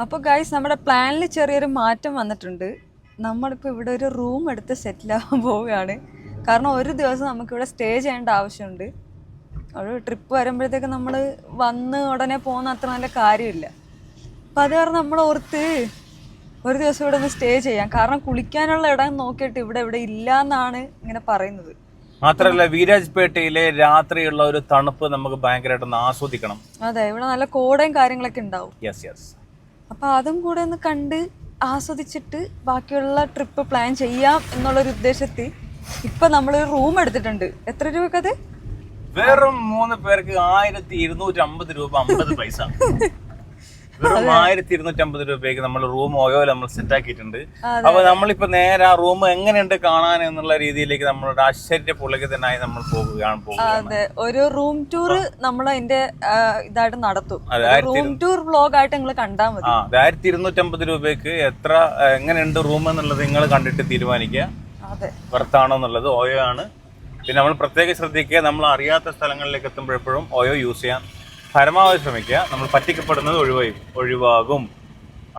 അപ്പോൾ ഗൈസ് നമ്മുടെ പ്ലാനിൽ ചെറിയൊരു മാറ്റം വന്നിട്ടുണ്ട്. നമ്മളിപ്പോൾ ഇവിടെ ഒരു റൂം എടുത്ത് സെറ്റിലാവാൻ പോവുകയാണ്. കാരണം ഒരു ദിവസം നമുക്കിവിടെ സ്റ്റേ ചെയ്യേണ്ട ആവശ്യമുണ്ട്. ഒരു ട്രിപ്പ് വരുമ്പോഴത്തേക്ക് നമ്മൾ വന്ന് ഉടനെ പോകുന്ന അത്ര നല്ല കാര്യമില്ല. അപ്പം അത് കാരണം നമ്മൾ ഓർത്ത് ഒരു ദിവസം ഇവിടെ ഒന്ന് സ്റ്റേ ചെയ്യാം. കാരണം കുളിക്കാനുള്ള ഇടം നോക്കിയിട്ട് ഇവിടെ ഇല്ല എന്നാണ് ഇങ്ങനെ പറയുന്നത്. മാത്രല്ല വീരാജ്പേട്ടയിലെ രാത്രിയുള്ള ഒരു തണുപ്പ് നമുക്ക് ഭയങ്കരമായിട്ടൊന്ന് ആസ്വദിക്കണം. അതെ, ഇവിടെ നല്ല കോടയും കാര്യങ്ങളൊക്കെ ഉണ്ടാവും. യെസ്. അപ്പൊ അതും കൂടെ ഒന്ന് കണ്ട് ആസ്വദിച്ചിട്ട് ബാക്കിയുള്ള ട്രിപ്പ് പ്ലാൻ ചെയ്യാം എന്നുള്ളൊരു ഉദ്ദേശത്തിൽ ഇപ്പൊ നമ്മളൊരു റൂം എടുത്തിട്ടുണ്ട്. എത്ര രൂപക്ക് അത്? വെറും 3 പേർക്ക് 1250 രൂപ 50 പൈസ. വെറും 1250 രൂപയ്ക്ക് നമ്മൾ റൂം ഓയോയിൽ നമ്മൾ സെറ്റ് ആക്കിയിട്ടുണ്ട്. അപ്പൊ നമ്മളിപ്പോ നേരെ ആ റൂം എങ്ങനെയുണ്ട് കാണാൻ എന്നുള്ള രീതിയിലേക്ക് നമ്മളുടെ ആശ്ചര്യപുളകിതനായി നമ്മൾ പോകുകയാണ്. അതെ, ഒരു റൂം ടൂർ നമ്മൾ അതിന്റെ ഇതായിട്ട് നടത്തും. റൂം ടൂർ വ്ലോഗ് ആയിട്ട് നിങ്ങൾ കണ്ടാൽ മതി. 1250 രൂപയ്ക്ക് എങ്ങനെയുണ്ട് റൂം എന്നുള്ളത് നിങ്ങൾ കണ്ടിട്ട് തീരുമാനിക്കുക. വർത്താണോ എന്നുള്ളത്. ഓയോ ആണ്. പിന്നെ നമ്മൾ പ്രത്യേകം ശ്രദ്ധിക്കുക, നമ്മൾ അറിയാത്ത സ്ഥലങ്ങളിലേക്ക് എത്തുമ്പോഴെപ്പോഴും ഓയോ യൂസ് ചെയ്യാൻ പരമാവധി ശ്രമിക്കുക. നമ്മൾ പറ്റിക്കപ്പെടുന്നത് ഒഴിവാകും.